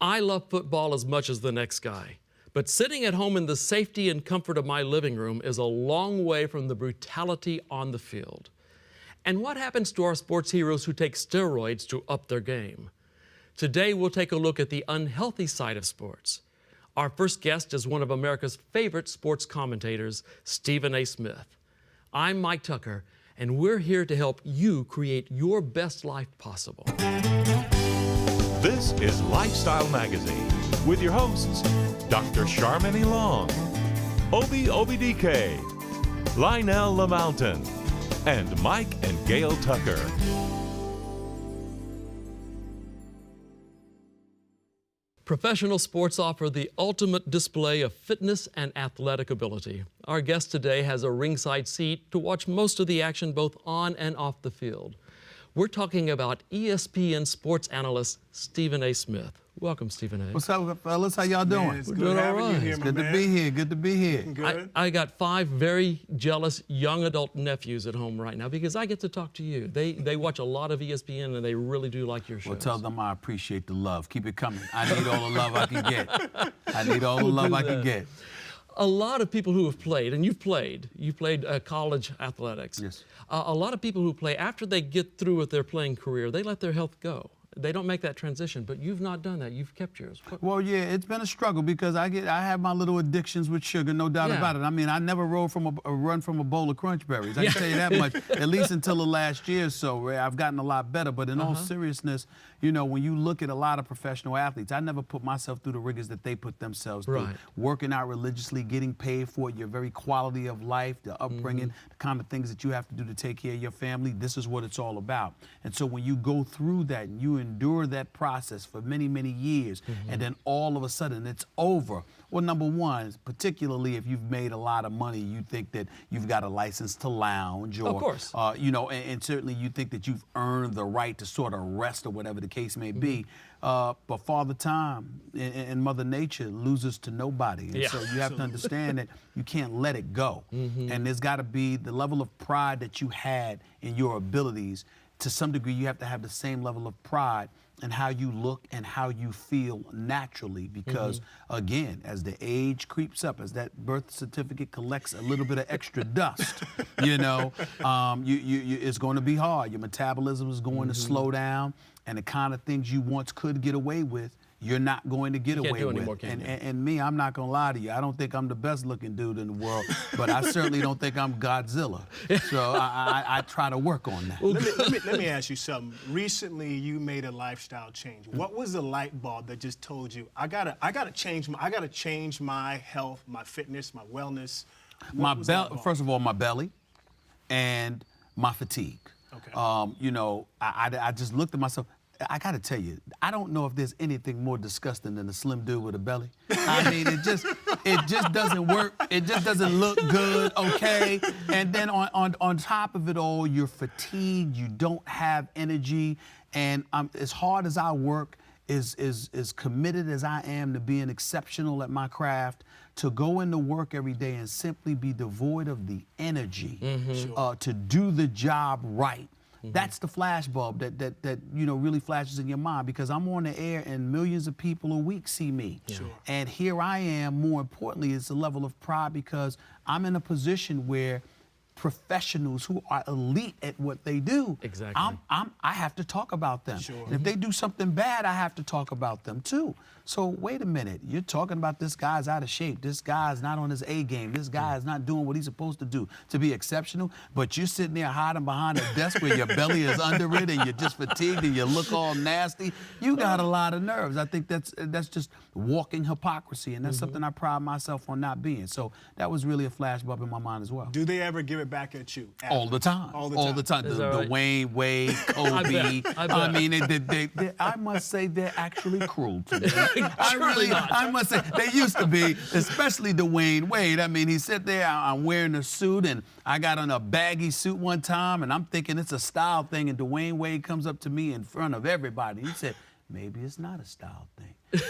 I love football as much as the next guy, but sitting at home in the safety and comfort of my living room is a long way from the brutality on the field. And what happens to our sports heroes who take steroids to up their game? Today, we'll take a look at the unhealthy side of sports. Our first guest is one of America's favorite sports commentators, Stephen A. Smith. I'm Mike Tucker, and we're here to help you create your best life possible. This is Lifestyle Magazine with your hosts, Dr. Charmaine Long, Obi DK, Lionel LaMountain, and Mike and Gayle Tucker. Professional sports offer the ultimate display of fitness and athletic ability. Our guest today has a ringside seat to watch most of the action both on and off the field. We're talking about ESPN sports analyst Stephen A. Smith. Welcome, Stephen A. What's up, fellas? How y'all doing? We're doing all right. It's good to be here. Good to be here. Good. I got 5 very jealous young adult nephews at home right now because I get to talk to you. They watch a lot of ESPN and they really do like your shows. Well, tell them I appreciate the love. Keep it coming. I need all the love I can get. I need all the love I can get. A lot of people who have played, and you've played college athletics. Yes. A lot of people who play, after they get through with their playing career, they let their health go. They don't make that transition, but you've not done that. You've kept yours. Well, yeah, it's been a struggle because I have my little addictions with sugar, no doubt about it. I mean, I never run from a bowl of Crunch Berries. I can tell you that much, at least until the last year or so. I've gotten a lot better, but in all seriousness, you know, when you look at a lot of professional athletes, I never put myself through the rigors that they put themselves through. Right. Working out religiously, getting paid for it, your very quality of life, the upbringing, the kind of things that you have to do to take care of your family, this is what it's all about. And so when you go through that and you endure that process for many, many years, and then all of a sudden it's over. Well, number one, particularly if you've made a lot of money, you think that you've got a license to lounge, or, of course. You know, and certainly you think that you've earned the right to sort of rest or whatever the case may be. But Father Time and Mother Nature loses to nobody. And so you have to understand that you can't let it go. And there's got to be the level of pride that you had in your abilities. To some degree, you have to have the same level of pride in how you look and how you feel naturally, because again, as the age creeps up, as that birth certificate collects a little bit of extra dust, you know, it's going to be hard. Your metabolism is going to slow down, and the kind of things you once could get away with, you're not going to get away with. Anymore, and me, I'm not gonna lie to you. I don't think I'm the best looking dude in the world, but I certainly don't think I'm Godzilla. So I try to work on that. Let me ask you something. Recently, you made a lifestyle change. What was the light bulb that just told you, I gotta change my health, my fitness, my wellness? First of all, my belly and my fatigue. Okay. You know, I just looked at myself. I got to tell you, I don't know if there's anything more disgusting than a slim dude with a belly. I mean, it just doesn't work. It just doesn't look good, okay? And then on top of it all, you're fatigued, you don't have energy, and as hard as I work, as committed as I am to being exceptional at my craft, to go into work every day and simply be devoid of the energy to do the job right. That's the flashbulb that you know really flashes in your mind, because I'm on the air and millions of people a week see me. And here I am, more importantly, it's a level of pride because I'm in a position where professionals who are elite at what they do, I have to talk about them. And if they do something bad, I have to talk about them too. So wait a minute, you're talking about this guy's out of shape, this guy's not on his A game, this guy is not doing what he's supposed to do to be exceptional, but you're sitting there hiding behind a desk where your belly is under it and you're just fatigued and you look all nasty. You got a lot of nerves. I think that's just walking hypocrisy, and that's something I pride myself on not being. So that was really a flashbulb in my mind as well. Do they ever give it back at you? All the time. All the time. The Wayne, Wade, Kobe. I mean, I must say they're actually cruel to me. I must say, they used to be, especially Dwayne Wade. I mean, he sat there, I'm wearing a suit, and I got on a baggy suit one time, and I'm thinking it's a style thing, and Dwayne Wade comes up to me in front of everybody. He said, maybe it's not a style thing.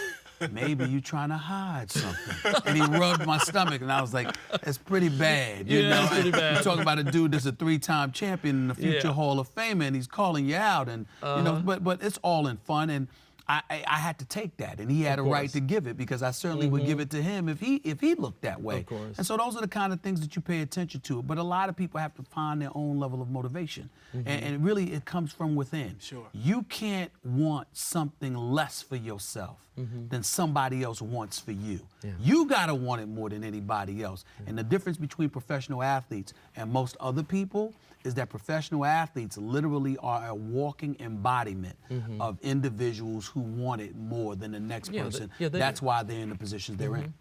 Maybe you trying to hide something. And he rubbed my stomach, and I was like, it's pretty bad. You know? It's pretty bad. You're talking about a dude that's a 3-time champion and a future Hall of Famer, and he's calling you out. And you know, but it's all in fun. And I had to take that, and he had a right to give it, because I certainly would give it to him if he looked that way. Of course. And so those are the kind of things that you pay attention to. But a lot of people have to find their own level of motivation, and really it comes from within. Sure. You can't want something less for yourself than somebody else wants for you. Yeah. You gotta want it more than anybody else. And the difference between professional athletes and most other people is that professional athletes literally are a walking embodiment of individuals who want it more than the next person. That's why they're in the positions they're in.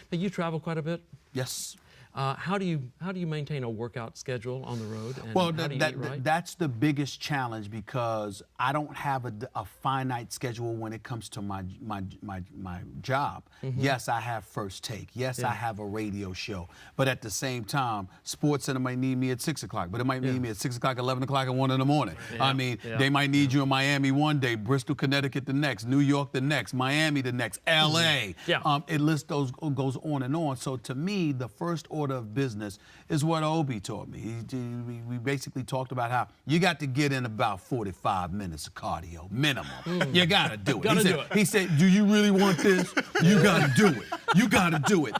Now, you travel quite a bit. Yes. How do you maintain a workout schedule on the road? And Well, how do you eat right? that's the biggest challenge, because I don't have a finite schedule when it comes to my job. Yes, I have First Take. Yes, I have a radio show. But at the same time, Sports Center might need me at 6 o'clock, but it might need me at 6 o'clock, 11 o'clock, and 1 in the morning. I mean, they might need you in Miami one day, Bristol, Connecticut the next, New York the next, Miami the next, L.A. It lists goes on and on. So to me, the first order of business is what Obi taught me. We basically talked about how you got to get in about 45 minutes of cardio, minimum. You got to do it. He said, do you really want this? You got to do it. You got to do it.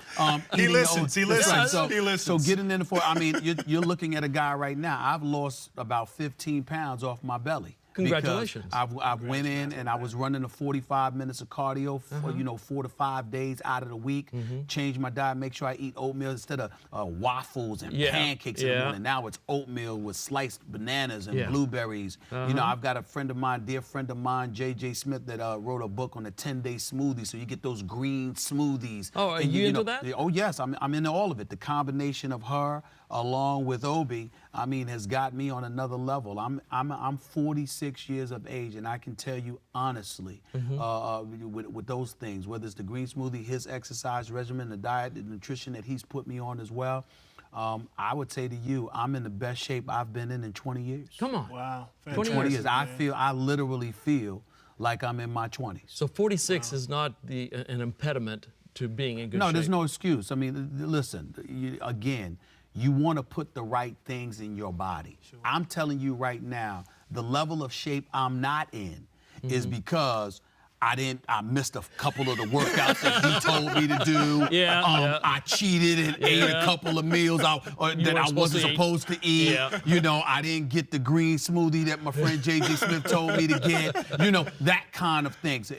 He listens. He listens. Right. He listens. So getting in the I mean, you're looking at a guy right now. I've lost about 15 pounds off my belly. Congratulations. I went in and I was running the 45 minutes of cardio for 4 to 5 days out of the week. Changed my diet, make sure I eat oatmeal instead of waffles and pancakes in the morning. Now it's oatmeal with sliced bananas and blueberries. You know, I've got a friend of mine, dear friend of mine, J.J. Smith, that wrote a book on a 10-day smoothie, so you get those green smoothies. Oh, are you into that? Oh, yes, I'm into all of it. The combination of her along with Obi, I mean, has got me on another level. I'm 46 years of age, and I can tell you honestly, with those things, whether it's the green smoothie, his exercise regimen, the diet, the nutrition that he's put me on as well, I would say to you, I'm in the best shape I've been in 20 years. Come on. Wow. 20 years. I literally feel like I'm in my 20s. So 46 is not an impediment to being in good shape. No, there's no excuse. I mean, listen, again, you want to put the right things in your body. Sure. I'm telling you right now, the level of shape I'm not in is because I missed a couple of the workouts that he told me to do. I cheated and ate a couple of meals that I wasn't supposed to eat. You know, I didn't get the green smoothie that my friend J.J. Smith told me to get. You know, that kind of thing. So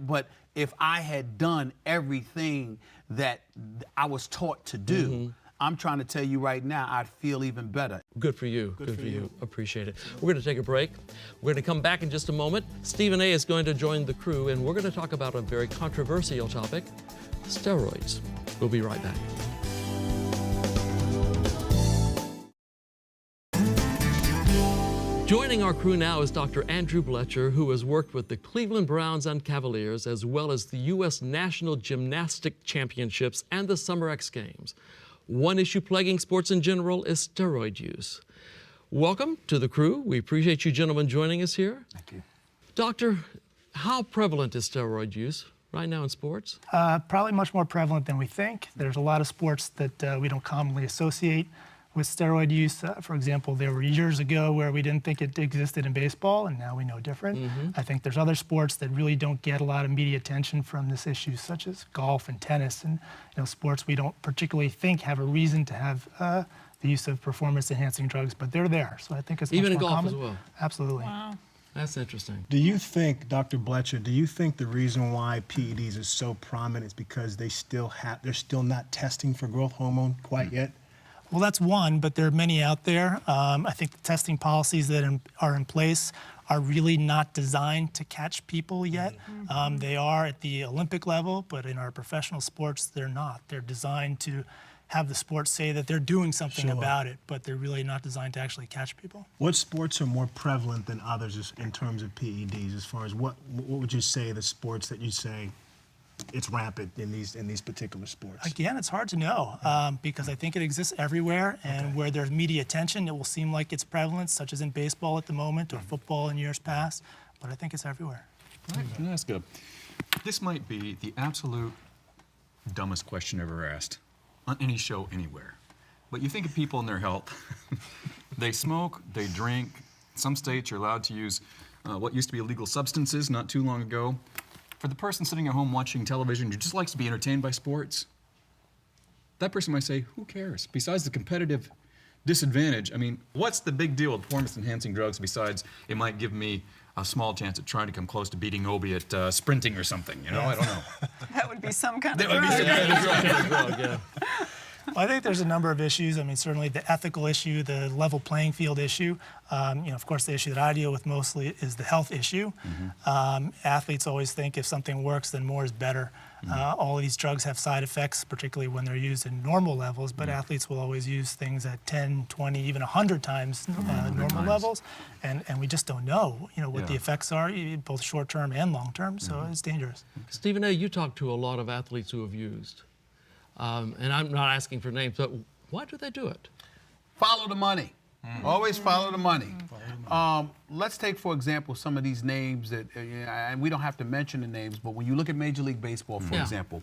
but if I had done everything that I was taught to do, I'm trying to tell you right now, I'd feel even better. Good for you. Good for you. Appreciate it. We're going to take a break. We're going to come back in just a moment. Stephen A. is going to join the crew, and we're going to talk about a very controversial topic, steroids. We'll be right back. Joining our crew now is Dr. Andrew Fletcher, who has worked with the Cleveland Browns and Cavaliers, as well as the U.S. National Gymnastic Championships and the Summer X Games. One issue plaguing sports in general is steroid use. Welcome to the crew. We appreciate you gentlemen joining us here. Thank you. Doctor, how prevalent is steroid use right now in sports? Probably much more prevalent than we think. There's a lot of sports that we don't commonly associate with steroid use. For example, there were years ago where we didn't think it existed in baseball, and now we know different. I think there's other sports that really don't get a lot of media attention from this issue, such as golf and tennis, and sports we don't particularly think have a reason to have the use of performance-enhancing drugs, but they're there. So I think it's even much more in golf common. as well. Absolutely. Wow. That's interesting. Do you think, Dr. Fletcher, do you think the reason why PEDs are so prominent is because they're still not testing for growth hormone quite yet? Well, that's one, but there are many out there. I think the testing policies that are in place are really not designed to catch people yet. They are at the Olympic level, but in our professional sports, they're not. They're designed to have the sports say that they're doing something about it, but they're really not designed to actually catch people. What sports are more prevalent than others in terms of PEDs? As far as what would you say the sports that you say it's rampant in these particular sports? Again, it's hard to know because I think it exists everywhere, and where there's media attention, it will seem like it's prevalent, such as in baseball at the moment or football in years past, but I think it's everywhere. That's good. This might be the absolute dumbest question ever asked on any show anywhere. But you think of people and their health. They smoke, they drink. Some states are allowed to use what used to be illegal substances not too long ago. for the person sitting at home watching television who just likes to be entertained by sports, that person might say, who cares? Besides the competitive disadvantage, I mean, what's the big deal with performance-enhancing drugs besides it might give me a small chance at trying to come close to beating Obi at sprinting or something, you know? I don't know. That would be some kind of That would be drug. Yeah. Well, I think there's a number of issues. I mean, certainly the ethical issue, the level playing field issue. Of course, the issue that I deal with mostly is the health issue. Athletes always think if something works, then more is better. All of these drugs have side effects, particularly when they're used in normal levels, but athletes will always use things at 10, 20, even 100 times normal levels. And we just don't know, what the effects are, both short-term and long-term, so it's dangerous. Stephen A., you talk to a lot of athletes who have used. And I'm not asking for names, but why do they do it? Follow the money. Always follow the money. Let's take, for example, some of these names that, and we don't have to mention the names, but when you look at Major League Baseball, for example,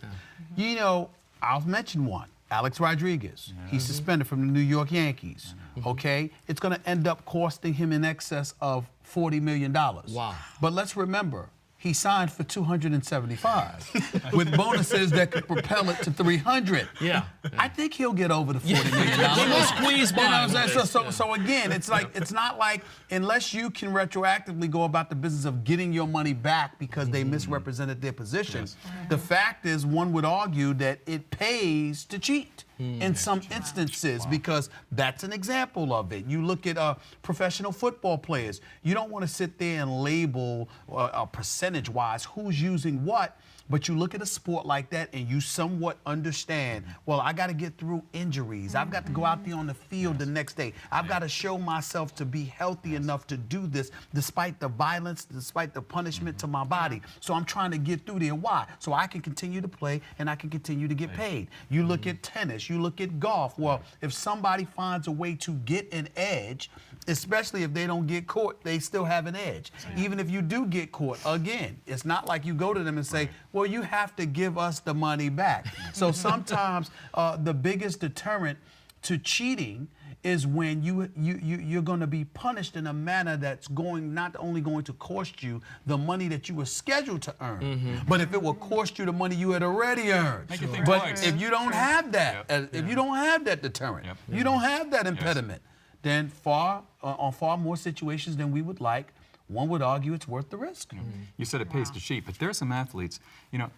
I'll mention one. Alex Rodriguez. He's suspended from the New York Yankees. Okay? It's going to end up costing him in excess of $40 million. Wow. But let's remember, he signed for 275 with bonuses that could propel it to 300. Yeah. I think he'll get over the $40 million. He will squeeze by. You know what I'm saying? So again, it's not like unless you can retroactively go about the business of getting your money back because they misrepresented their position. The fact is, one would argue that it pays to cheat. In some instances, because that's an example of it. You look at professional football players. You don't want to sit there and label percentage-wise who's using what, but you look at a sport like that and you somewhat understand, well, I got to get through injuries. I've got to go out there on the field the next day. I've got to show myself to be healthy enough to do this despite the violence, despite the punishment to my body. So I'm trying to get through there. Why? So I can continue to play and I can continue to get paid. You look at tennis, you look at golf. Well, if somebody finds a way to get an edge, especially if they don't get caught, they still have an edge. Even if you do get caught, again, it's not like you go to them and say, well, you have to give us the money back. So sometimes the biggest deterrent to cheating is when you're going to be punished in a manner that's not only going to cost you the money that you were scheduled to earn, but if it will cost you the money you had already earned. But if you don't have that, if you don't have that deterrent, you don't have that impediment, then on far more situations than we would like, one would argue it's worth the risk. You said it pays to cheat, but there are some athletes,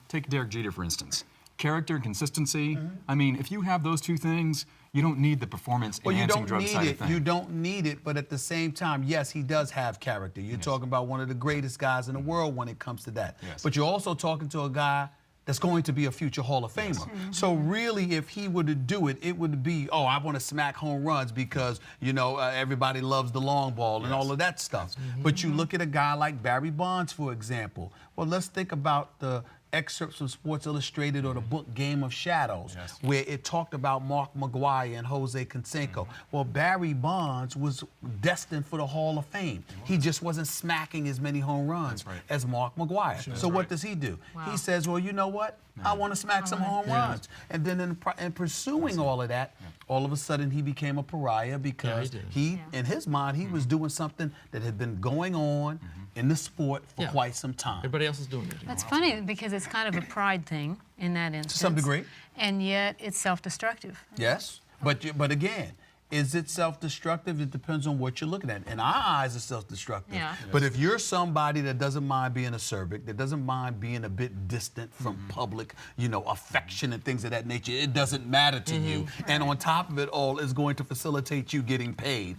take Derek Jeter, for instance. Character and consistency. I mean, if you have those two things, you don't need the performance-enhancing drug side of things. You don't need it, but at the same time, yes, he does have character. You're talking about one of the greatest guys in the world when it comes to that. But you're also talking to a guy that's going to be a future Hall of Famer. So really, if he were to do it, it would be, oh, I want to smack home runs because, everybody loves the long ball and all of that stuff. But you look at a guy like Barry Bonds, for example. Well, let's think about the excerpts from Sports Illustrated or the book Game of Shadows, where it talked about Mark McGwire and Jose Canseco. Well, Barry Bonds was destined for the Hall of Fame. He just wasn't smacking as many home runs as Mark McGwire. So what does he do? He says, well, you know what? I want to smack some home runs. And then in pursuing all of that, all of a sudden he became a pariah because in his mind, he was doing something that had been going on in the sport for quite some time. Everybody else is doing it. That's funny because it's kind of a pride thing in that instance. To some degree. And yet it's self-destructive. Yes, but again, is it self-destructive? It depends on what you're looking at. In our eyes, it's self-destructive. But if you're somebody that doesn't mind being acerbic, that doesn't mind being a bit distant from public, affection and things of that nature, it doesn't matter to you. And on top of it all, it's going to facilitate you getting paid.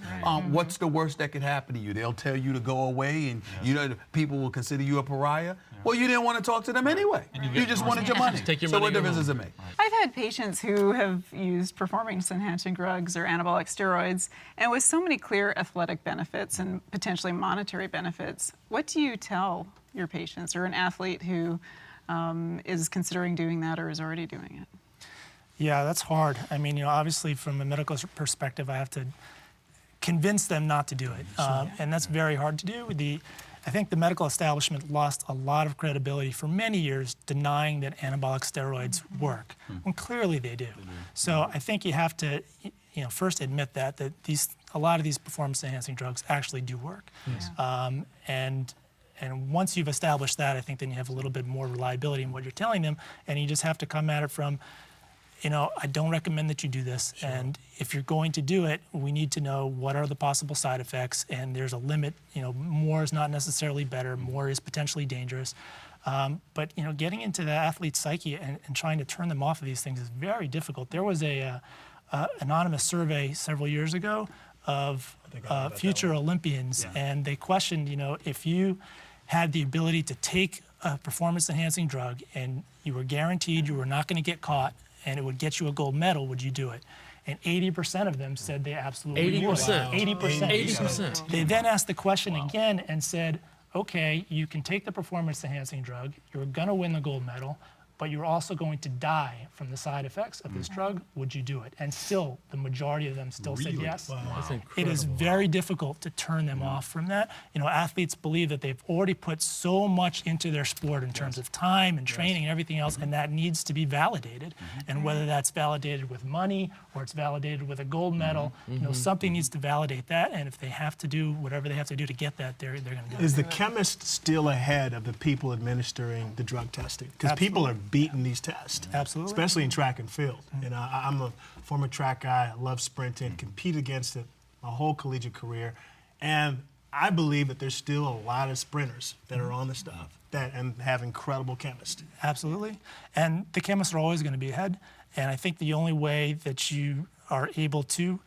What's the worst that could happen to you? They'll tell you to go away and people will consider you a pariah. Well, you didn't want to talk to them anyway. You just wanted your money. Take your so money, what difference does it make? I've had patients who have used performance-enhancing drugs or anabolic steroids, and with so many clear athletic benefits and potentially monetary benefits, what do you tell your patients or an athlete who is considering doing that or is already doing it? Yeah, that's hard. I mean, obviously from a medical perspective, I have to convince them not to do it. And that's very hard to do. I think the medical establishment lost a lot of credibility for many years denying that anabolic steroids work, when clearly they do. So I think you have to first admit that a lot of these performance-enhancing drugs actually do work. And And once you've established that, I think then you have a little bit more reliability in what you're telling them, and you just have to come at it from, I don't recommend that you do this. Sure. And if you're going to do it, we need to know what are the possible side effects, and there's a limit. More is not necessarily better. More is potentially dangerous. But getting into the athlete's psyche and trying to turn them off of these things is very difficult. There was a anonymous survey several years ago of future Olympians, and they questioned, if you had the ability to take a performance-enhancing drug and you were guaranteed you were not going to get caught and it would get you a gold medal, would you do it? And 80% of them said they absolutely would. 80%. 80%. They then asked the question again and said, okay, you can take the performance-enhancing drug, you're going to win the gold medal, but you're also going to die from the side effects of this drug. Would you do it? And still, the majority of them still said yes. Wow. That's incredible. It is very difficult to turn them off from that. Athletes believe that they've already put so much into their sport in terms of time and training and everything else, and that needs to be validated. And whether that's validated with money or it's validated with a gold medal, something needs to validate that. And if they have to do whatever they have to do to get that, they're going to do it. Is the chemist still ahead of the people administering the drug testing? Because people are beating these tests. Absolutely. Especially in track and field. I'm a former track guy. I love sprinting, compete against it my whole collegiate career. And I believe that there's still a lot of sprinters that are on the stuff and have incredible chemists. Absolutely. And the chemists are always going to be ahead. And I think the only way that you are able to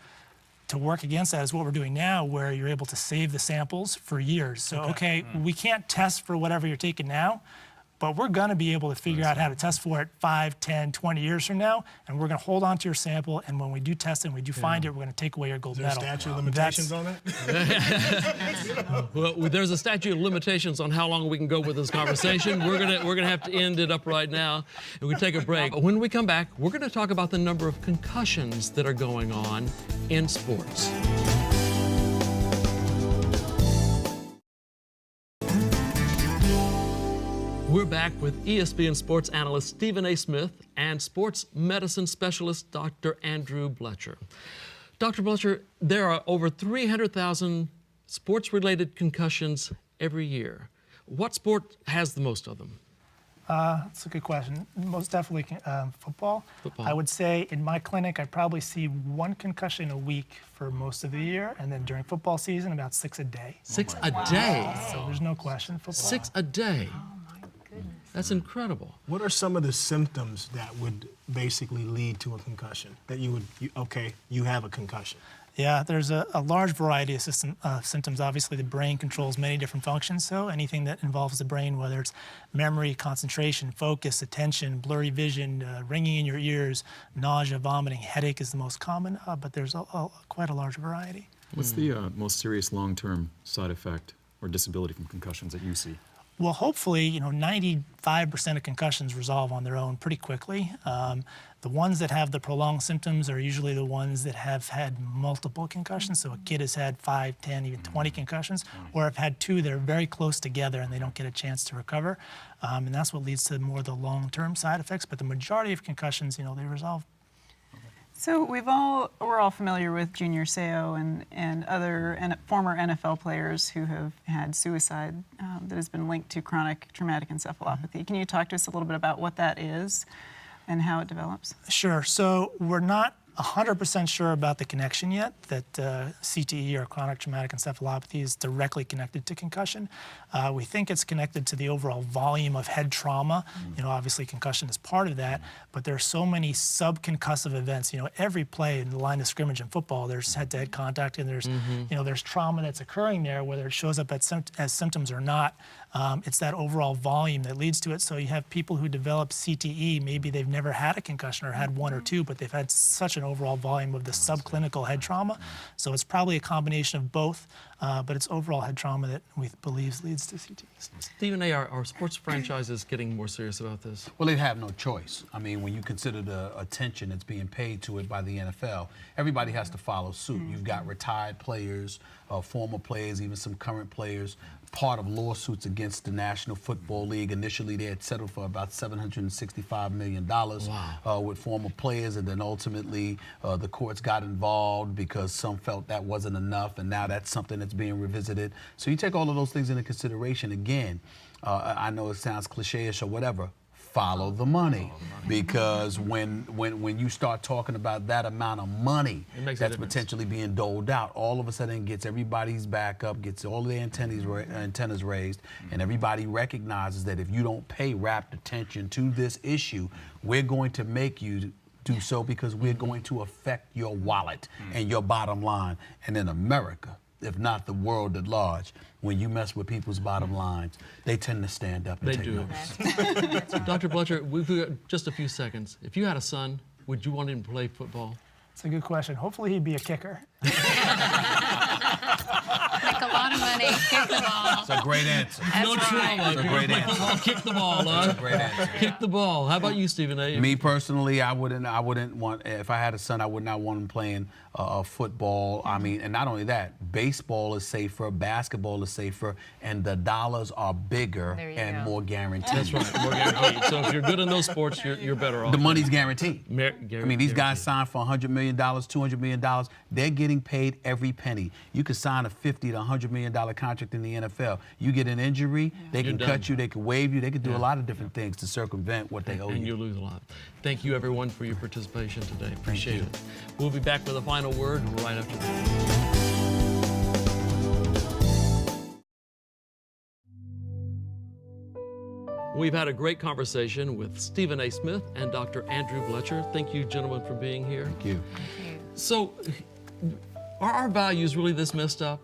work against that is what we're doing now, where you're able to save the samples for years. So, okay, we can't test for whatever you're taking now, but we're going to be able to figure out how to test for it 5, 10, 20 years from now, and we're going to hold on to your sample, and when we do test it and we do find it, we're going to take away your gold medal. Is there a statute of limitations on that? Well, there's a statute of limitations on how long we can go with this conversation. We're gonna have to end it up right now, and we take a break. When we come back, we're going to talk about the number of concussions that are going on in sports. We're back with ESPN sports analyst Stephen A. Smith and sports medicine specialist Dr. Andrew Fletcher. Dr. Fletcher, there are over 300,000 sports-related concussions every year. What sport has the most of them? That's a good question. Most definitely football. I would say in my clinic, I probably see 1 concussion a week for most of the year, and then during football season, about 6 a day. 6 a day? So there's no question, football. 6 a day? That's incredible. What are some of the symptoms that would basically lead to a concussion? That you have a concussion? Yeah, there's a large variety of symptoms. Obviously, the brain controls many different functions, so anything that involves the brain, whether it's memory, concentration, focus, attention, blurry vision, ringing in your ears, nausea, vomiting, headache is the most common, but there's quite a large variety. What's the most serious long-term side effect or disability from concussions that you see? Well, hopefully, 95% of concussions resolve on their own pretty quickly. The ones that have the prolonged symptoms are usually the ones that have had multiple concussions. So a kid has had 5, 10, even 20 concussions, or have had 2 that are very close together and they don't get a chance to recover. And that's what leads to more of the long-term side effects. But the majority of concussions, they resolve. So we're all familiar with Junior Seau and other former NFL players who have had suicide that has been linked to chronic traumatic encephalopathy. Can you talk to us a little bit about what that is and how it develops? Sure. So we're not 100% sure about the connection yet, that CTE, or chronic traumatic encephalopathy, is directly connected to concussion. We think it's connected to the overall volume of head trauma. Obviously concussion is part of that, but there are so many subconcussive events. Every play in the line of scrimmage in football, there's head-to-head contact, and there's, there's trauma that's occurring there, whether it shows up as symptoms or not. It's that overall volume that leads to it. So you have people who develop CTE, maybe they've never had a concussion or had 1 or 2, but they've had such an overall volume of the subclinical head trauma. So it's probably a combination of both, but it's overall head trauma that we believe leads to CTE. Stephen A., are sports franchises getting more serious about this? Well, they have no choice. I mean, when you consider the attention that's being paid to it by the NFL, everybody has to follow suit. You've got retired players, former players, even some current players part of lawsuits against the National Football League. Initially, they had settled for about $765 million with former players, and then ultimately the courts got involved because some felt that wasn't enough, and now that's something that's being revisited. So you take all of those things into consideration. Again, I know it sounds cliche-ish or whatever, follow the money, because when you start talking about that amount of money that's potentially being doled out, all of a sudden it gets everybody's back up, gets all the antennas raised, and everybody recognizes that if you don't pay rapt attention to this issue, we're going to make you do so, because we're going to affect your wallet and your bottom line. And in America, if not the world at large, when you mess with people's bottom lines, they tend to stand up and take notice. Dr. Fletcher, we've got just a few seconds. If you had a son, would you want him to play football? It's a good question. Hopefully he'd be a kicker. Make a lot of money, kick the ball. It's a great answer. No trauma. It's a great answer. Football, kick the ball, huh? That's a great answer. Kick the ball. How about you, Stephen A? Me personally, I wouldn't want, if I had a son, I would not want him playing football. I mean, and not only that, baseball is safer, basketball is safer, and the dollars are bigger and more guaranteed. That's right, more guaranteed. So if you're good in those sports, you're better off. The money's guaranteed. I mean, these guys sign for $100 million, $200 million. They're getting paid every penny. You could sign a $50 to $100 million contract in the NFL. You get an injury, they can cut you, they can waive you, they can do a lot of different things to circumvent what they owe you. And you lose a lot. Thank you, everyone, for your participation today. Appreciate it. We'll be back with a final word right after this. We've had a great conversation with Stephen A. Smith and Dr. Andrew Fletcher. Thank you, gentlemen, for being here. Thank you. So, are our values really this messed up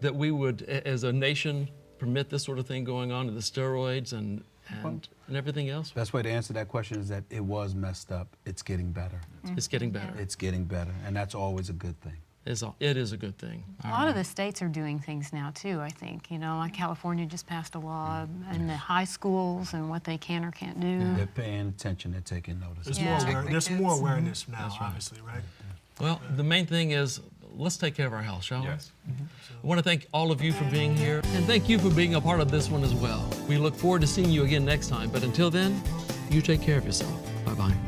that we would, as a nation, permit this sort of thing going on, the steroids and everything else? Best way to answer that question is that it was messed up. It's getting better. It's getting better. It's getting better, and that's always a good thing. It is a good thing. A lot of the states are doing things now too, I think. You know, like California just passed a law in the high schools and what they can or can't do. They're paying attention, they're taking notice. There's more awareness now, obviously, right? Well, the main thing is, let's take care of our health, shall we? Yes. I want to thank all of you for being here, and thank you for being a part of this one as well. We look forward to seeing you again next time, but until then, you take care of yourself. Bye-bye.